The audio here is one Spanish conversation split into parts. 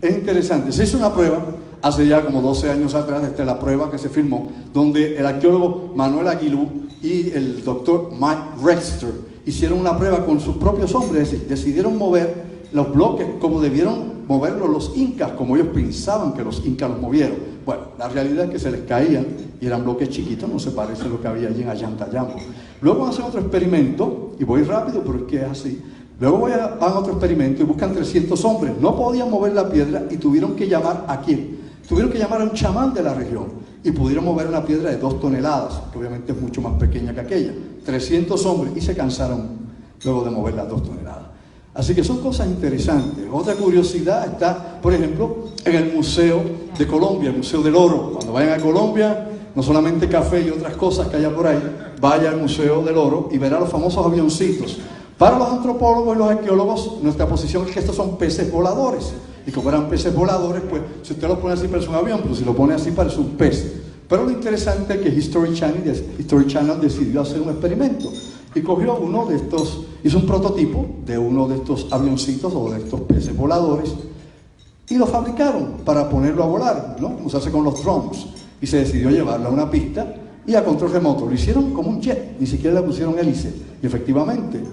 Es interesante. Se hizo una prueba hace ya como 12 años atrás. Esta es la prueba que se filmó, donde el arqueólogo Manuel Aguilú y el doctor Mike Rexter hicieron una prueba con sus propios hombres. Es decir, decidieron mover los bloques como debieron moverlos los incas, como ellos pensaban que los incas los movieron. Bueno, la realidad es que se les caían y eran bloques chiquitos, no se parece a lo que había allí en Ollantaytambo. Luego van a hacer otro experimento, y voy rápido, pero es que es así. Luego van a otro experimento y buscan 300 hombres. No podían mover la piedra y tuvieron que llamar ¿a quién? Tuvieron que llamar a un chamán de la región y pudieron mover una piedra de 2 toneladas, que obviamente es mucho más pequeña que aquella. 300 hombres y se cansaron luego de mover las 2 toneladas. Así que son cosas interesantes. Otra curiosidad está, por ejemplo, en el Museo de Colombia, el Museo del Oro. Cuando vayan a Colombia, no solamente café y otras cosas que haya por ahí, vaya al Museo del Oro y verá los famosos avioncitos. Para los antropólogos y los arqueólogos, nuestra posición es que estos son peces voladores. Y como eran peces voladores, pues si usted lo pone así parece un avión, pero si lo pone así parece un pez. Pero lo interesante es que History Channel decidió hacer un experimento y cogió uno de estos, hizo un prototipo de uno de estos avioncitos o de estos peces voladores y lo fabricaron para ponerlo a volar, ¿no? Como se hace con los drones. Y se decidió llevarlo a una pista y a control remoto. Lo hicieron como un jet, ni siquiera le pusieron hélice. Y efectivamente,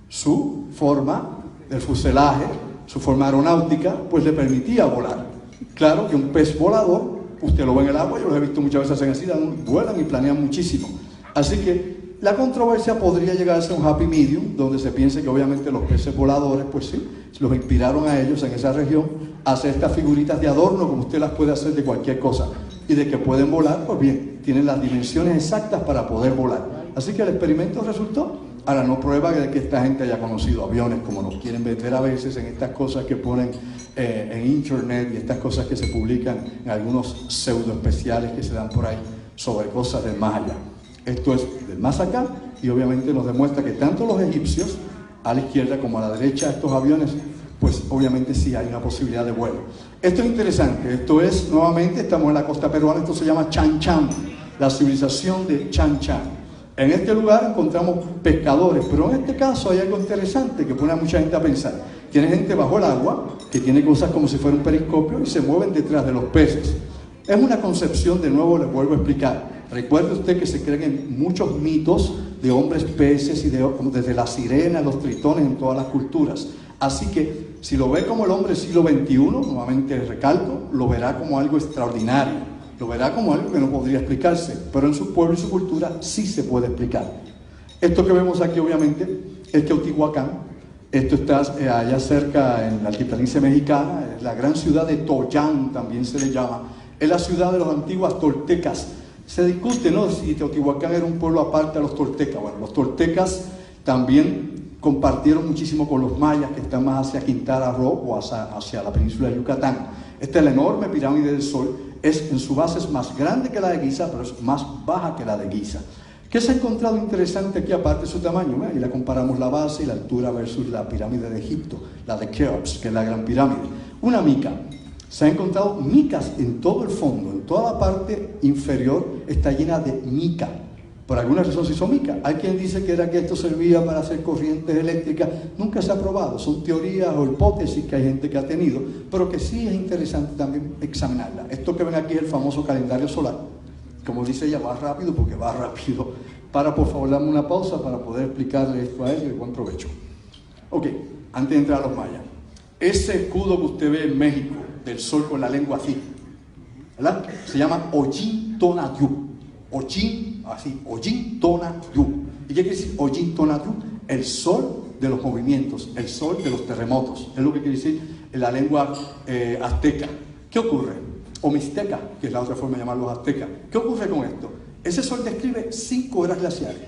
su forma, el fuselaje, su forma aeronáutica, pues le permitía volar. Claro que un pez volador, usted lo ve en el agua, yo los he visto muchas veces hacen así, vuelan y planean muchísimo. Así que la controversia podría llegarse a un happy medium, donde se piense que obviamente los peces voladores, pues sí, los inspiraron a ellos en esa región a hacer estas figuritas de adorno, como usted las puede hacer de cualquier cosa. Y de que pueden volar, pues bien, tienen las dimensiones exactas para poder volar. Así que el experimento resultó. Ahora, no prueba de que esta gente haya conocido aviones, como nos quieren meter a veces en estas cosas que ponen en internet y estas cosas que se publican en algunos pseudo especiales que se dan por ahí sobre cosas del más allá. Esto es del más acá y obviamente nos demuestra que tanto los egipcios, a la izquierda como a la derecha, estos aviones, pues obviamente sí hay una posibilidad de vuelo. Esto es interesante, esto es, nuevamente, estamos en la costa peruana, esto se llama Chan Chan, la civilización de Chan Chan. En este lugar encontramos pescadores, pero en este caso hay algo interesante que pone a mucha gente a pensar. Tiene gente bajo el agua, que tiene cosas como si fuera un periscopio y se mueven detrás de los peces. Es una concepción, de nuevo les vuelvo a explicar. Recuerde usted que se creen en muchos mitos de hombres peces y desde la sirena, los tritones en todas las culturas. Así que si lo ve como el hombre del siglo XXI, nuevamente recalco, lo verá como algo extraordinario. Lo verá como algo que no podría explicarse, pero en su pueblo y su cultura sí se puede explicar. Esto que vemos aquí obviamente es Teotihuacán. Esto está allá cerca en la altiplanicie mexicana, es la gran ciudad de Toyán, también se le llama. Es la ciudad de los antiguos toltecas. Se discute, ¿no?, si Teotihuacán era un pueblo aparte de los toltecas. Bueno, los toltecas también compartieron muchísimo con los mayas, que están más hacia Quintana Roo o hacia la península de Yucatán. Esta es la enorme pirámide del Sol. En su base es más grande que la de Giza, pero es más baja que la de Giza. ¿Qué se ha encontrado interesante aquí aparte de su tamaño? Y la comparamos la base y la altura versus la pirámide de Egipto, la de Keops, que es la gran pirámide. Una mica. Se han encontrado micas en todo el fondo, en toda la parte inferior está llena de mica. Por alguna razón se hizo mica. Hay quien dice que era que esto servía para hacer corrientes eléctricas. Nunca se ha probado. Son teorías o hipótesis que hay gente que ha tenido, pero que sí es interesante también examinarla. Esto que ven aquí es el famoso calendario solar. Como dice ella, va rápido porque va rápido. Por favor, dame una pausa para poder explicarle esto a ellos y buen provecho. Ok, antes de entrar a los mayas. Ese escudo que usted ve en México, del sol con la lengua así, ¿verdad? Se llama Ollin-Tonatiuh. Ollin-Tonatiuh. ¿Y qué quiere decir Ollin-Tonatiuh? El sol de los movimientos, el sol de los terremotos. Es lo que quiere decir en la lengua azteca. ¿Qué ocurre? O mixteca, que es la otra forma de llamarlos aztecas. ¿Qué ocurre con esto? Ese sol describe 5 eras glaciares.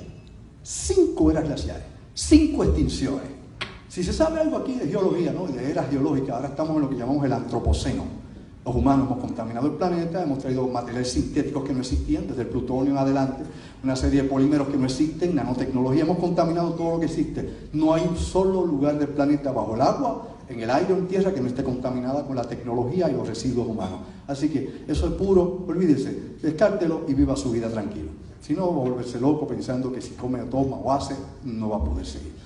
5 eras glaciares. 5 extinciones. Si se sabe algo aquí de geología, ¿no?, de eras geológicas, ahora estamos en lo que llamamos el antropoceno. Los humanos hemos contaminado el planeta, hemos traído materiales sintéticos que no existían, desde el plutonio en adelante, una serie de polímeros que no existen, nanotecnología, hemos contaminado todo lo que existe. No hay un solo lugar del planeta bajo el agua, en el aire o en tierra que no esté contaminada con la tecnología y los residuos humanos. Así que eso es puro, olvídese, descártelo y viva su vida tranquilo. Si no, va a volverse loco pensando que si come o toma o hace, no va a poder seguir.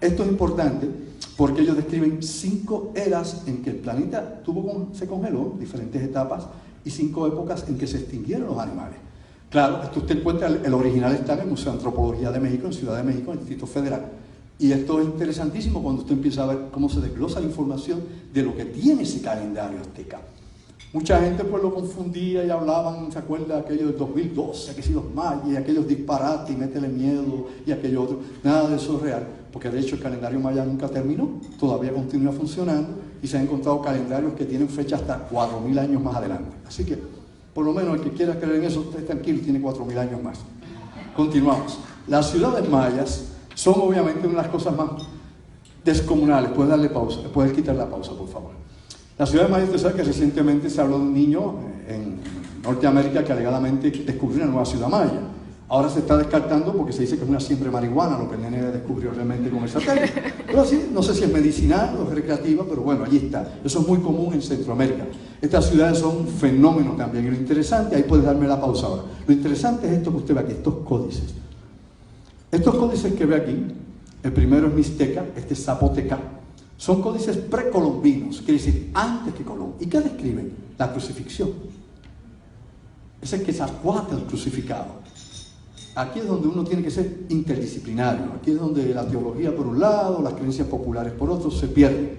Esto es importante porque ellos describen 5 eras en que el planeta se congeló, diferentes etapas, y 5 épocas en que se extinguieron los animales. Claro, esto usted encuentra, el original está en el Museo de Antropología de México, en Ciudad de México, en el Distrito Federal. Y esto es interesantísimo cuando usted empieza a ver cómo se desglosa la información de lo que tiene ese calendario azteca. Mucha gente pues lo confundía y hablaban, ¿se acuerda aquello del 2012? Que si los mayas y aquellos disparates y métele miedo y aquello otro. Nada de eso es real, porque de hecho el calendario maya nunca terminó, todavía continúa funcionando y se han encontrado calendarios que tienen fecha hasta 4000 años más adelante. Así que, por lo menos el que quiera creer en eso, usted tranquilo, tiene 4000 años más. Continuamos. Las ciudades mayas son obviamente una de las cosas más descomunales. Puedes darle pausa, puedes quitar la pausa, por favor. La ciudad de Maya, usted sabe que recientemente se habló de un niño en Norteamérica que alegadamente descubrió una nueva ciudad maya. Ahora se está descartando porque se dice que es una siembra de marihuana, lo que el nene descubrió realmente con el satélite. Pero sí, no sé si es medicinal o es recreativa, pero bueno, allí está. Eso es muy común en Centroamérica. Estas ciudades son un fenómeno también. Y lo interesante, ahí puedes darme la pausa ahora. Lo interesante es esto que usted ve aquí, estos códices. Estos códices que ve aquí, el primero es mixteca, este es zapoteca. Son códices precolombinos, quiere decir antes que Colón. ¿Y qué describen? La crucifixión. Es el Quetzalcóatl crucificado. Aquí es donde uno tiene que ser interdisciplinario. Aquí es donde la teología por un lado, las creencias populares por otro, se pierden.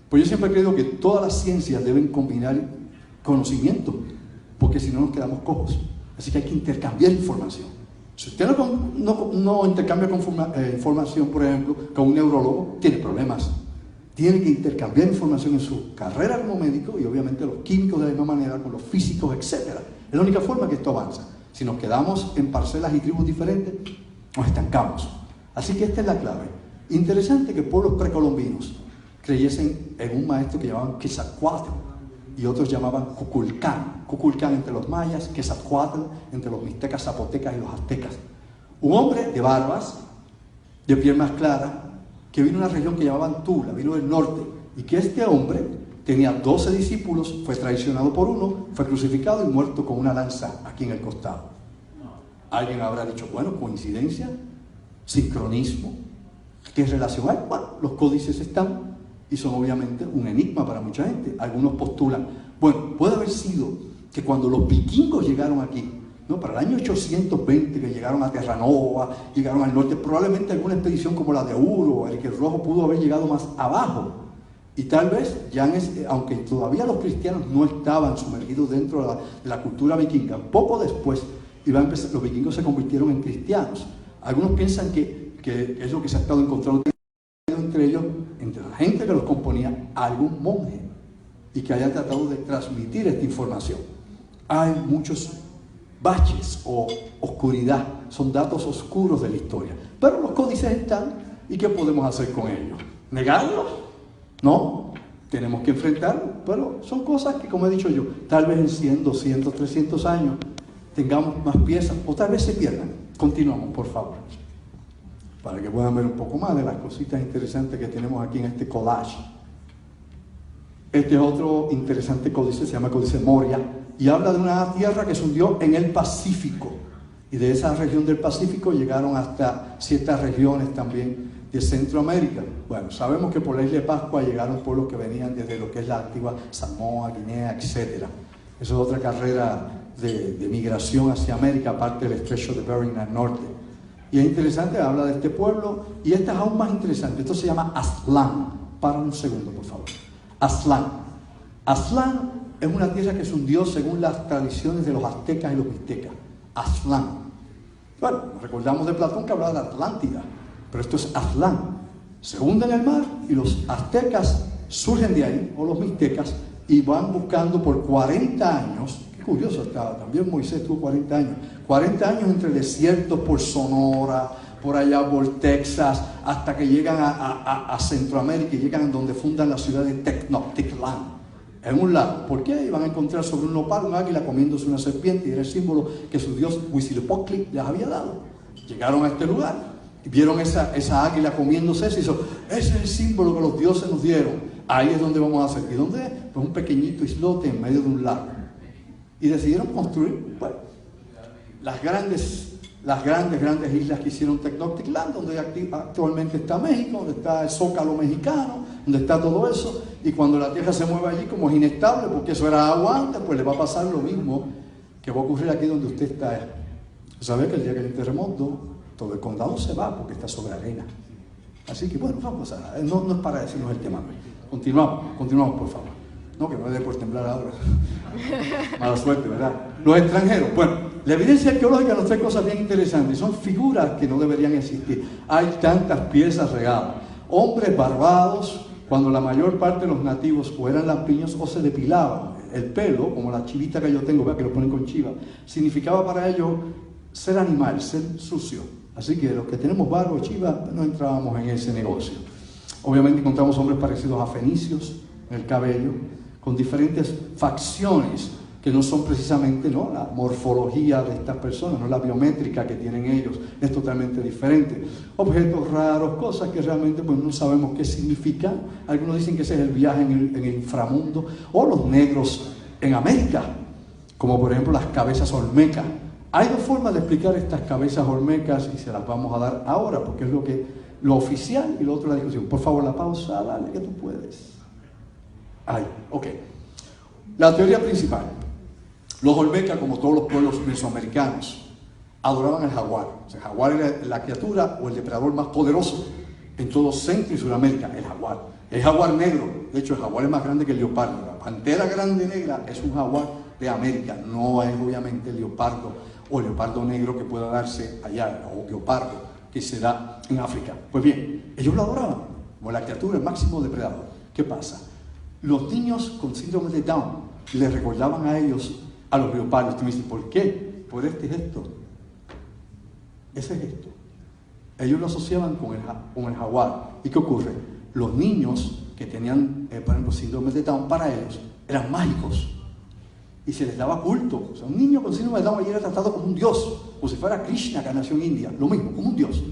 Pues yo siempre he creído que todas las ciencias deben combinar conocimiento, porque si no nos quedamos cojos. Así que hay que intercambiar información. Si usted no intercambia información, por ejemplo, con un neurólogo, tiene problemas. Tiene que intercambiar información en su carrera como médico y obviamente los químicos de la misma manera, con los físicos, etc. Es la única forma que esto avanza. Si nos quedamos en parcelas y tribus diferentes, nos estancamos. Así que esta es la clave. Interesante que pueblos precolombinos creyesen en un maestro que llamaban Quetzalcóatl y otros llamaban Kukulcán. Kukulcán entre los mayas, Quetzalcóatl entre los mixtecas, zapotecas y los aztecas. Un hombre de barbas, de piel más clara, que vino de una región que llamaban Tula, vino del norte, y que este hombre tenía 12 discípulos, fue traicionado por uno, fue crucificado y muerto con una lanza aquí en el costado. Alguien habrá dicho, bueno, coincidencia, sincronismo, ¿qué relación hay? Bueno, los códices están y son obviamente un enigma para mucha gente. Algunos postulan, bueno, puede haber sido que cuando los vikingos llegaron aquí, ¿no? Para el año 820 que llegaron a Terranova, llegaron al norte, probablemente alguna expedición como la de Uro o el Rojo pudo haber llegado más abajo. Y tal vez, aunque todavía los cristianos no estaban sumergidos dentro de la cultura vikinga, poco después los vikingos se convirtieron en cristianos. Algunos piensan que es lo que se ha estado encontrando entre ellos, entre la gente que los componía, algún monje, y que haya tratado de transmitir esta información. Hay muchos baches o oscuridad, son datos oscuros de la historia, pero los códices están. ¿Y qué podemos hacer con ellos? ¿Negarlos? No, tenemos que enfrentarlos, pero son cosas que, como he dicho yo, tal vez en 100, 200, 300 años tengamos más piezas o tal vez se pierdan. Continuamos, por favor, para que puedan ver un poco más de las cositas interesantes que tenemos aquí en este collage. Este es otro interesante códice, se llama Códice Moria, y habla de una tierra que se hundió en el Pacífico, y de esa región del Pacífico llegaron hasta ciertas regiones también de Centroamérica. Bueno, sabemos que por la isla de Pascua llegaron pueblos que venían desde lo que es la antigua Samoa, Guinea, etc. Eso es otra carrera de migración hacia América, aparte del estrecho de Bering al norte. Y es interesante, habla de este pueblo, y esta es aún más interesante. Esto se llama Aztlán. Para un segundo, por favor. Aztlán. Aztlán es una tierra que se hundió según las tradiciones de los aztecas y los mixtecas. Aztlán. Bueno, recordamos de Platón que hablaba de Atlántida, pero esto es Aztlán. Se hunde en el mar y los aztecas surgen de ahí, o los mixtecas, y van buscando por 40 años. Qué curioso estaba, también Moisés tuvo 40 años. 40 años entre desiertos por Sonora, por allá por Texas, hasta que llegan a Centroamérica y llegan donde fundan la ciudad de Tenochtitlán, en un lago. ¿Por qué? Iban a encontrar sobre un nopal un águila comiéndose una serpiente, y era el símbolo que su dios Huitzilopochtli les había dado. Llegaron a este lugar y vieron esa águila comiéndose eso y dijo, ese es el símbolo que los dioses nos dieron, ahí es donde vamos a hacer. ¿Y dónde es? Pues un pequeñito islote en medio de un lago. Y decidieron construir, bueno, las grandes las grandes islas que hicieron Tenochtitlan, donde actualmente está México, donde está el Zócalo mexicano, donde está todo eso, y cuando la tierra se mueve allí, como es inestable, porque eso era agua antes, pues le va a pasar lo mismo que va a ocurrir aquí donde usted está. Sabe que el día que hay un terremoto, todo el condado se va porque está sobre arena. Así que bueno, no pasa nada, no es para decirnos el tema. Continuamos por favor. No, que no me dé por temblar ahora. Mala suerte, ¿verdad? Los extranjeros. Bueno, la evidencia arqueológica nos trae cosas bien interesantes. Son figuras que no deberían existir. Hay tantas piezas regadas. Hombres barbados, cuando la mayor parte de los nativos o eran lampiños o se depilaban. El pelo, como la chivita que yo tengo, vea que lo ponen con chiva, significaba para ellos ser animal, ser sucio. Así que los que tenemos barba o chiva no entrábamos en ese negocio. Obviamente encontramos hombres parecidos a fenicios en el cabello, con diferentes facciones que no son precisamente, ¿no?, la morfología de estas personas, no la biométrica que tienen ellos, es totalmente diferente. Objetos raros, cosas que realmente pues, no sabemos qué significan. Algunos dicen que ese es el viaje en el inframundo, o los negros en América, como por ejemplo las cabezas olmecas. Hay dos formas de explicar estas cabezas olmecas y se las vamos a dar ahora, porque es lo oficial y lo otro la discusión. Por favor, la pausa, dale que tú puedes. Ahí, ok. La teoría principal. Los olmecas, como todos los pueblos mesoamericanos, adoraban al jaguar. O sea, el jaguar era la criatura o el depredador más poderoso en todo Centro y Sudamérica, el jaguar. El jaguar negro, de hecho el jaguar es más grande que el leopardo. La pantera grande negra es un jaguar de América, no es obviamente el leopardo o el leopardo negro que pueda darse allá, o leopardo que se da en África. Pues bien, ellos lo adoraban como la criatura, el máximo depredador. ¿Qué pasa? Los niños con síndrome de Down les recordaban a ellos a los leopardos. Tú me dices, ¿por qué? Por este gesto. Ese gesto. Ellos lo asociaban con el jaguar. ¿Y qué ocurre? Los niños que tenían, por ejemplo, síndrome de Down, para ellos eran mágicos. Y se les daba culto. O sea, un niño con síndrome de Down era tratado como un dios, como si fuera Krishna, que nació en India. Lo mismo, como un dios.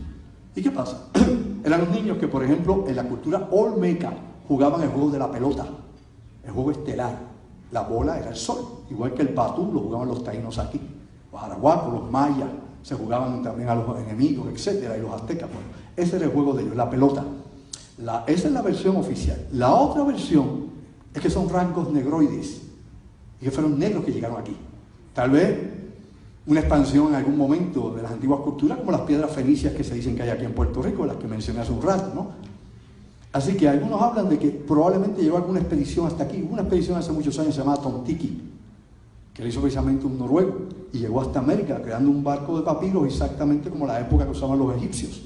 ¿Y qué pasa? Eran los niños que, por ejemplo, en la cultura olmeca, jugaban el juego de la pelota, el juego estelar. La bola era el sol, igual que el patú lo jugaban los taínos aquí, los arahuacos, los mayas, se jugaban también a los enemigos, etcétera, y los aztecas. Bueno, ese era el juego de ellos, la pelota. Esa es la versión oficial. La otra versión es que son rangos negroides y que fueron negros que llegaron aquí. Tal vez una expansión en algún momento de las antiguas culturas, como las piedras fenicias que se dicen que hay aquí en Puerto Rico, las que mencioné hace un rato, ¿no? Así que algunos hablan de que probablemente llegó alguna expedición hasta aquí. Hubo una expedición hace muchos años llamada Tontiki, que la hizo precisamente un noruego, y llegó hasta América creando un barco de papiros exactamente como la época que usaban los egipcios,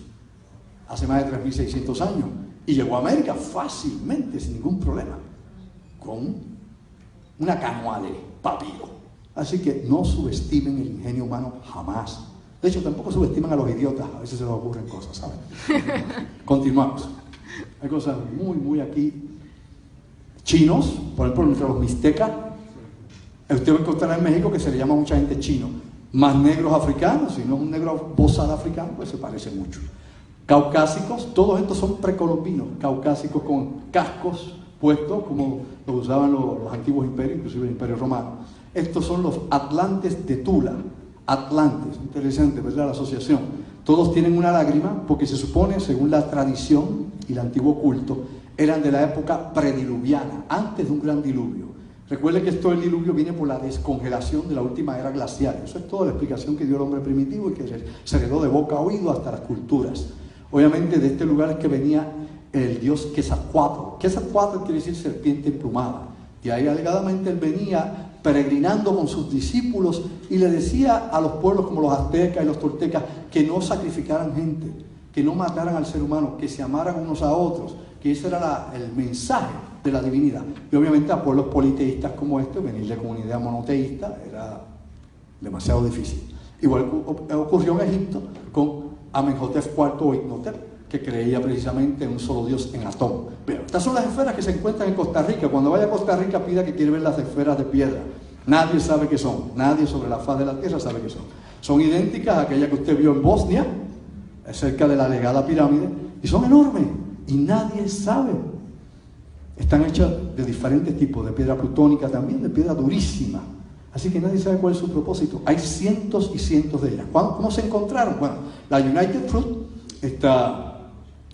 hace más de 3.600 años. Y llegó a América fácilmente, sin ningún problema, con una canoa de papiro. Así que no subestimen el ingenio humano jamás. De hecho, tampoco subestiman a los idiotas, a veces se les ocurren cosas, ¿saben? Continuamos. Hay cosas muy aquí. Chinos, por ejemplo, entre los mixtecas, usted va a encontrar en México que se le llama a mucha gente chino. Más negros africanos, si no es un negro bozal africano, pues se parece mucho. Caucásicos, todos estos son precolombinos, caucásicos con cascos puestos, como lo usaban los antiguos imperios, inclusive el Imperio Romano. Estos son los atlantes de Tula. Atlantes, interesante, ¿verdad? La asociación. Todos tienen una lágrima porque se supone, según la tradición y el antiguo culto, eran de la época prediluviana, antes de un gran diluvio. Recuerde que esto del diluvio viene por la descongelación de la última era glacial. Eso es toda la explicación que dio el hombre primitivo y que se heredó de boca a oído hasta las culturas. Obviamente de este lugar es que venía el dios Quetzalcóatl. Quetzalcóatl quiere decir serpiente emplumada. Y ahí alegadamente él venía peregrinando con sus discípulos y le decía a los pueblos como los aztecas y los toltecas que no sacrificaran gente, que no mataran al ser humano, que se amaran unos a otros, que ese era el mensaje de la divinidad. Y obviamente a pueblos politeístas como este, venirle con una idea monoteísta era demasiado difícil. Igual ocurrió en Egipto con Amenhotep IV o Imhotep, que creía precisamente en un solo Dios, en Atón. Pero estas son las esferas que se encuentran en Costa Rica. Cuando vaya a Costa Rica, pida que quiere ver las esferas de piedra. Nadie sabe qué son. Nadie sobre la faz de la tierra sabe qué son. Son idénticas a aquellas que usted vio en Bosnia, cerca de la Legada Pirámide, y son enormes. Y nadie sabe. Están hechas de diferentes tipos, de piedra plutónica también, de piedra durísima. Así que nadie sabe cuál es su propósito. Hay cientos y cientos de ellas. ¿Cómo se encontraron? Bueno, la United Fruit, esta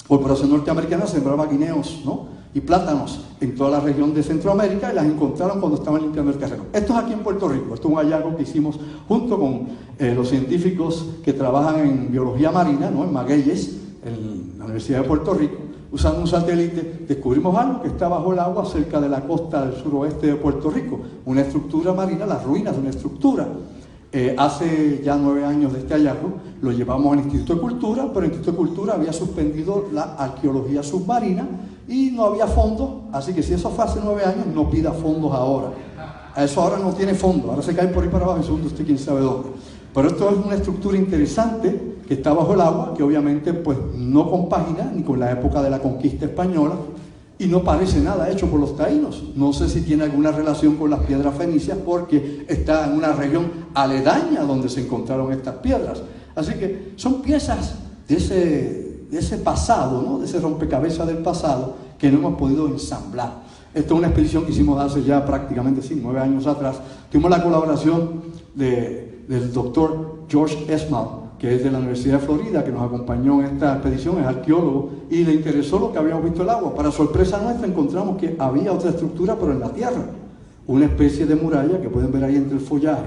corporación norteamericana, sembraba guineos, ¿no?, y plátanos en toda la región de Centroamérica, y las encontraron cuando estaban limpiando el terreno. Esto es aquí en Puerto Rico. Esto es un hallazgo que hicimos junto con los científicos que trabajan en biología marina, ¿no?, en Magueyes, en la Universidad de Puerto Rico. Usando un satélite descubrimos algo que está bajo el agua cerca de la costa del suroeste de Puerto Rico, una estructura marina, las ruinas de una estructura. Hace ya 9 años de este hallazgo lo llevamos al Instituto de Cultura, pero el Instituto de Cultura había suspendido la arqueología submarina y no había fondos, así que si eso fue hace 9 años, no pida fondos ahora. Eso ahora no tiene fondos, ahora se cae por ahí para abajo y segundo usted quién sabe dónde. Pero esto es una estructura interesante que está bajo el agua, que obviamente pues no compagina ni con la época de la conquista española y no parece nada hecho por los taínos. No sé si tiene alguna relación con las piedras fenicias porque está en una región aledaña donde se encontraron estas piedras. Así que son piezas de ese pasado, ¿no?, de ese rompecabezas del pasado que no hemos podido ensamblar. Esta es una expedición que hicimos hace ya prácticamente 9 años atrás. Tuvimos la colaboración del doctor George Esmal, que es de la Universidad de Florida, que nos acompañó en esta expedición, es arqueólogo, y le interesó lo que habíamos visto el agua. Para sorpresa nuestra encontramos que había otra estructura, pero en la tierra, una especie de muralla que pueden ver ahí entre el follaje,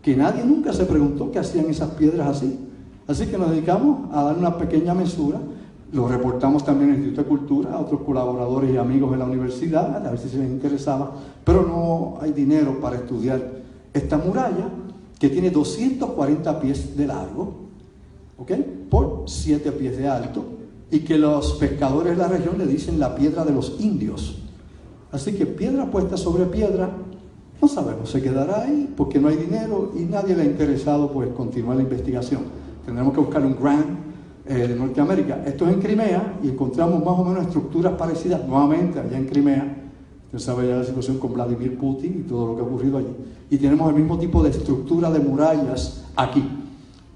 que nadie nunca se preguntó qué hacían esas piedras así. Así que nos dedicamos a dar una pequeña mesura, lo reportamos también en el Instituto de Cultura, a otros colaboradores y amigos de la universidad, a ver si se les interesaba, pero no hay dinero para estudiar esta muralla, que tiene 240 pies de largo, ¿ok?, por 7 pies de alto, y que los pescadores de la región le dicen la piedra de los indios. Así que piedra puesta sobre piedra, no sabemos, se quedará ahí porque no hay dinero y nadie le ha interesado pues continuar la investigación. Tendremos que buscar un grant de Norteamérica. Esto es en Crimea y encontramos más o menos estructuras parecidas nuevamente allá en Crimea. Usted sabe ya la situación con Vladimir Putin y todo lo que ha ocurrido allí. Y tenemos el mismo tipo de estructura de murallas aquí.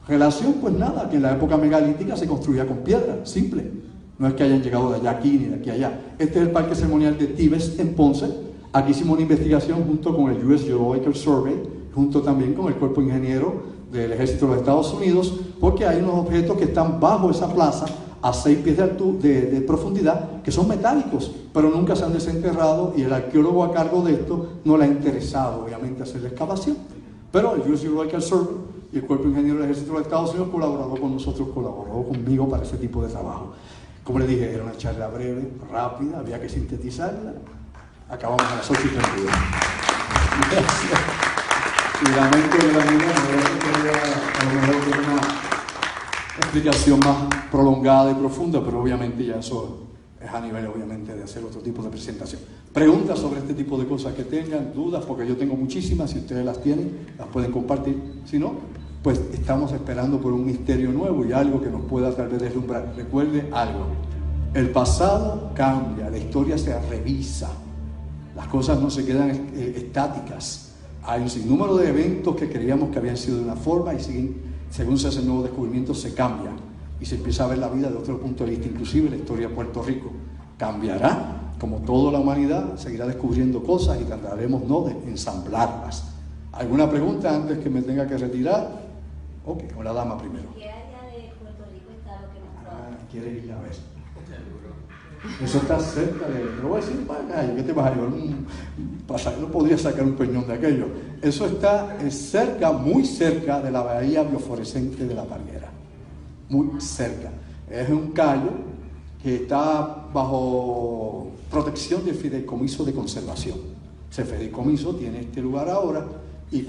Relación, pues nada, que en la época megalítica se construía con piedra, simple. No es que hayan llegado de allá aquí ni de aquí a allá. Este es el Parque Ceremonial de Tibes en Ponce. Aquí hicimos una investigación junto con el US Geological Survey, junto también con el Cuerpo Ingeniero del Ejército de los Estados Unidos, porque hay unos objetos que están bajo esa plaza a 6 pies de profundidad, que son metálicos, pero nunca se han desenterrado y el arqueólogo a cargo de esto no le ha interesado, obviamente, hacer la excavación. Pero el US Geological Survey y el Cuerpo Ingeniero del Ejército de los Estados Unidos colaboró conmigo para ese tipo de trabajo. Como le dije, era una charla breve, rápida, había que sintetizarla. Acabamos a las 8:32. Gracias. Y lamento que la niña a lo mejor tiene una explicación más prolongada y profunda, pero obviamente ya eso es a nivel, obviamente, de hacer otro tipo de presentación. Preguntas sobre este tipo de cosas que tengan, dudas, porque yo tengo muchísimas, si ustedes las tienen, las pueden compartir. Si no, pues estamos esperando por un misterio nuevo y algo que nos pueda tal vez deslumbrar. Recuerde algo, el pasado cambia, la historia se revisa, las cosas no se quedan estáticas. Hay un sinnúmero de eventos que creíamos que habían sido de una forma y según se hacen nuevos descubrimientos se cambian y se empieza a ver la vida de otro punto de vista. Inclusive la historia de Puerto Rico cambiará, como toda la humanidad seguirá descubriendo cosas y trataremos no de ensamblarlas. ¿Alguna pregunta antes que me tenga que retirar? Ok, con la dama primero. ¿Qué área de Puerto Rico está lo que nos ¿Quiere ir a ver? Eso está cerca de... Te lo voy a decir, ¿qué te vas a llevar? No podría sacar un peñón de aquello. Eso está cerca, muy cerca de la bahía biofluorescente de La Parguera. Muy cerca. Es un callo que está bajo protección del fideicomiso de conservación. Ese fideicomiso tiene este lugar ahora y